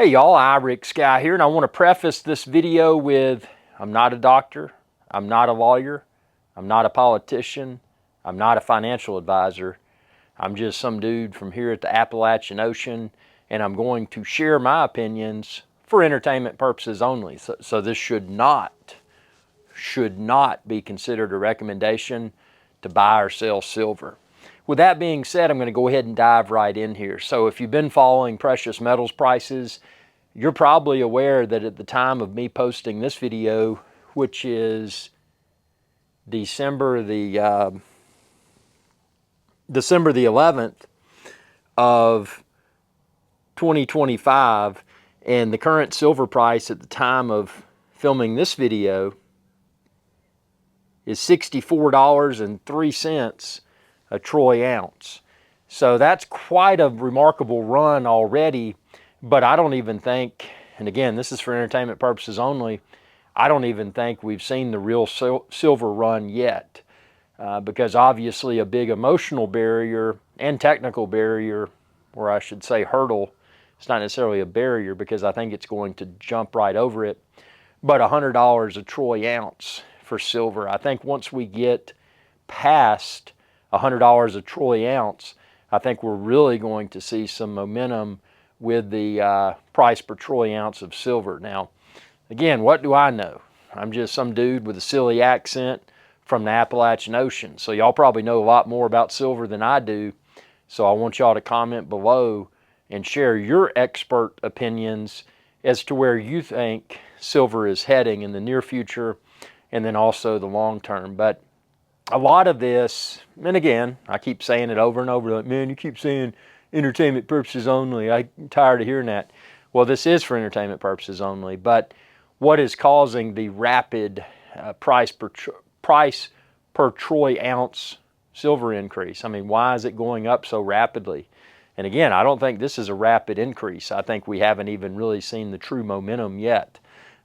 Hey y'all, iRick Sky here, and I want to preface this video with I'm not a doctor, I'm not a lawyer, I'm not a politician, I'm not a financial advisor. I'm just some dude from here at the Appalachian Ocean, and I'm going to share my opinions for entertainment purposes only. So this should not be considered a recommendation to buy or sell silver. With that being said, I'm going to go ahead and dive right in here. So if you've been following precious metals prices, you're probably aware that at the time of me posting this video, which is December the 11th of 2025, and the current silver price at the time of filming this video is $64.03 a troy ounce. So that's quite a remarkable run already, but I don't even think, and again, this is for entertainment purposes only, I don't even think we've seen the real silver run yet, because obviously a big emotional barrier and technical barrier, or I should say hurdle, it's not necessarily a barrier because I think it's going to jump right over it, but $100 a troy ounce for silver. I think once we get past $100 a troy ounce, I think we're really going to see some momentum with the price per troy ounce of silver. Now, again, what do I know? I'm just some dude with a silly accent from the Appalachian Ocean. So y'all probably know a lot more about silver than I do. So I want y'all to comment below and share your expert opinions as to where you think silver is heading in the near future and then also the long term. But a lot of this, and again, I keep saying it over and over, like, man, you keep saying entertainment purposes only. I'm tired of hearing that. Well, this is for entertainment purposes only, but what is causing the rapid price per troy ounce silver increase? I mean, why is it going up so rapidly? And again, I don't think this is a rapid increase. I think we haven't even really seen the true momentum yet.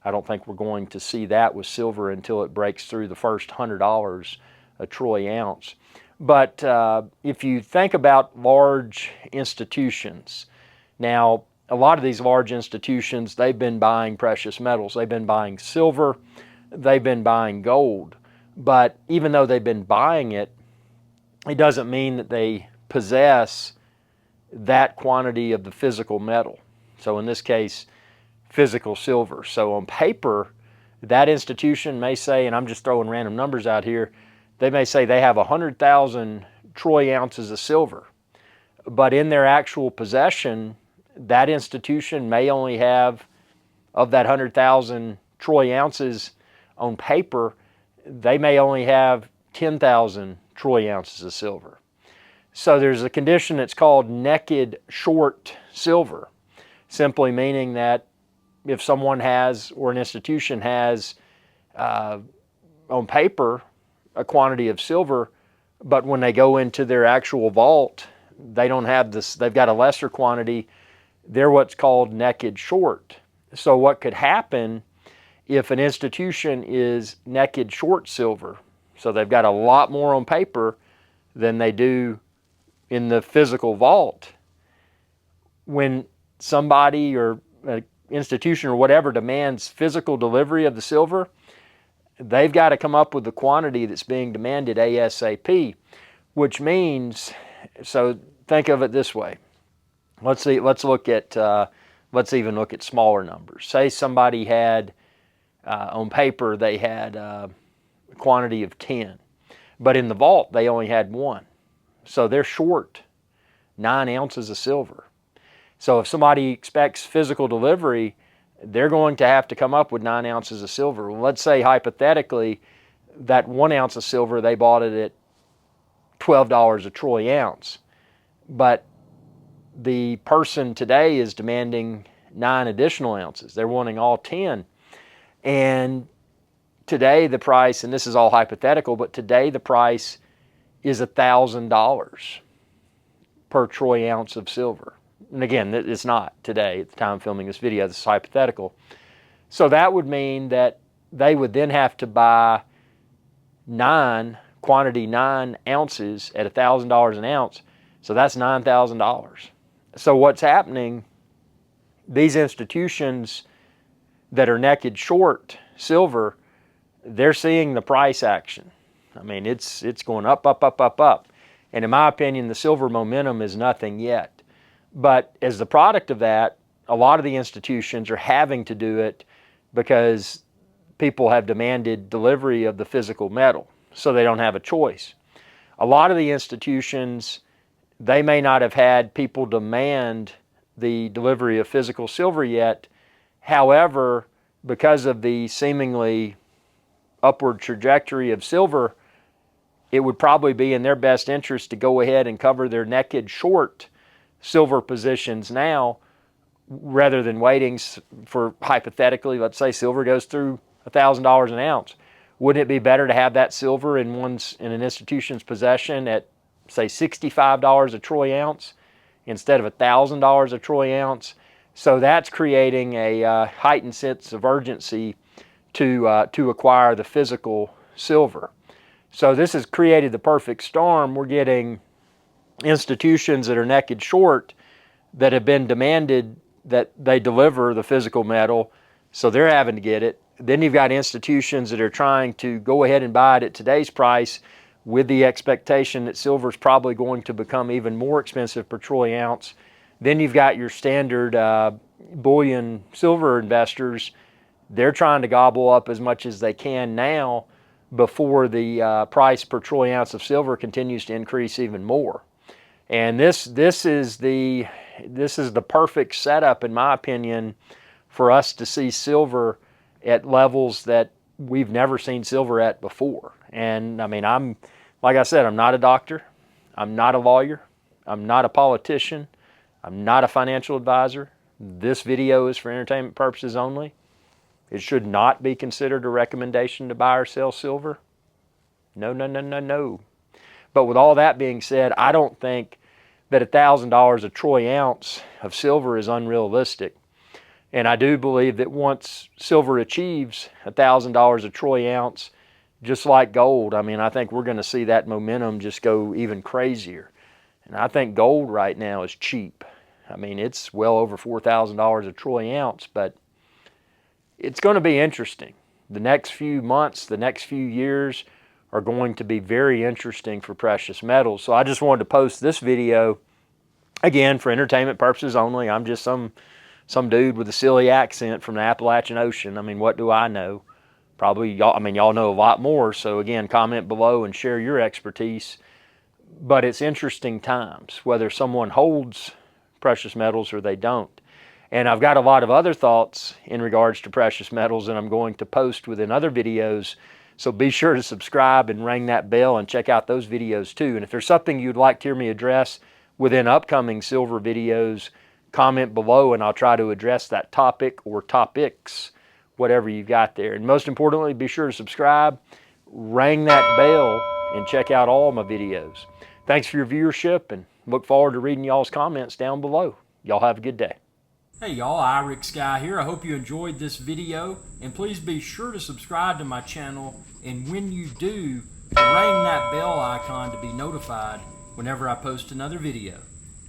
I don't think we're going to see that with silver until it breaks through the first $100 a troy ounce. But if you think about large institutions, now a lot of these large institutions, they've been buying precious metals. They've been buying silver, they've been buying gold. But even though they've been buying it, it doesn't mean that they possess that quantity of the physical metal. So in this case, physical silver. So on paper, that institution may say, and I'm just throwing random numbers out here, they may say they have 100,000 troy ounces of silver. But in their actual possession, that institution may only have, of that 100,000 troy ounces on paper, they may only have 10,000 troy ounces of silver. So there's a condition that's called naked short silver, simply meaning that if someone has, or an institution has, on paper, a quantity of silver, but when they go into their actual vault, they don't have this, they've got a lesser quantity, they're what's called naked short. So what could happen if an institution is naked short silver, so they've got a lot more on paper than they do in the physical vault, when somebody or an institution or whatever demands physical delivery of the silver, they've got to come up with the quantity that's being demanded ASAP, which means, so think of it this way. Let's even look at smaller numbers. Say somebody had, on paper, they had a quantity of 10, but in the vault, they only had 1. So they're short 9 ounces of silver. So if somebody expects physical delivery, they're going to have to come up with 9 ounces of silver. Well, let's say hypothetically that 1 ounce of silver, they bought it at $12 a troy ounce. But the person today is demanding 9 additional ounces. They're wanting all 10. And today the price, and this is all hypothetical, but today the price is $1,000 per troy ounce of silver. And again, it's not today at the time of filming this video, this is hypothetical. So that would mean that they would then have to buy 9 ounces at $1,000 an ounce. So that's $9,000. So what's happening, these institutions that are naked short silver, they're seeing the price action. I mean, it's going up, up, up, up, up. And in my opinion, the silver momentum is nothing yet. But as the product of that, a lot of the institutions are having to do it because people have demanded delivery of the physical metal, so they don't have a choice. A lot of the institutions, they may not have had people demand the delivery of physical silver yet. However, because of the seemingly upward trajectory of silver, it would probably be in their best interest to go ahead and cover their naked short silver positions now, rather than waiting for, hypothetically, let's say silver goes through $1,000 an ounce. Wouldn't it be better to have that silver in an institution's possession at, say, $65 a troy ounce instead of $1,000 a troy ounce? So that's creating a heightened sense of urgency to acquire the physical silver. So this has created the perfect storm. We're getting institutions that are naked short that have been demanded that they deliver the physical metal, so they're having to get it. Then you've got institutions that are trying to go ahead and buy it at today's price with the expectation that silver is probably going to become even more expensive per troy ounce. Then you've got your standard bullion silver investors. They're trying to gobble up as much as they can now before the price per troy ounce of silver continues to increase even more. And this is the perfect setup, in my opinion, for us to see silver at levels that we've never seen silver at before. And I mean, like I said, I'm not a doctor, I'm not a lawyer, I'm not a politician, I'm not a financial advisor. This video is for entertainment purposes only. It should not be considered a recommendation to buy or sell silver. No, no, no, no, no. But with all that being said, I don't think that $1,000 a troy ounce of silver is unrealistic. And I do believe that once silver achieves $1,000 a troy ounce, just like gold, I mean, I think we're going to see that momentum just go even crazier. And I think gold right now is cheap. I mean, it's well over $4,000 a troy ounce, but it's going to be interesting. The next few months, the next few years are going to be very interesting for precious metals. So I just wanted to post this video, again, for entertainment purposes only. I'm just some dude with a silly accent from the Appalachian Ocean. I mean, what do I know? Probably y'all, I mean, y'all know a lot more. So again, comment below and share your expertise. But it's interesting times, whether someone holds precious metals or they don't. And I've got a lot of other thoughts in regards to precious metals that I'm going to post within other videos. So be sure to subscribe and ring that bell and check out those videos too. And if there's something you'd like to hear me address within upcoming silver videos, comment below and I'll try to address that topic or topics, whatever you've got there. And most importantly, be sure to subscribe, ring that bell, and check out all my videos. Thanks for your viewership and look forward to reading y'all's comments down below. Y'all have a good day. Hey y'all, IRIC Sky here. I hope you enjoyed this video, and please be sure to subscribe to my channel, and when you do, ring that bell icon to be notified whenever I post another video.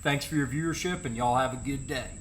Thanks for your viewership, and y'all have a good day.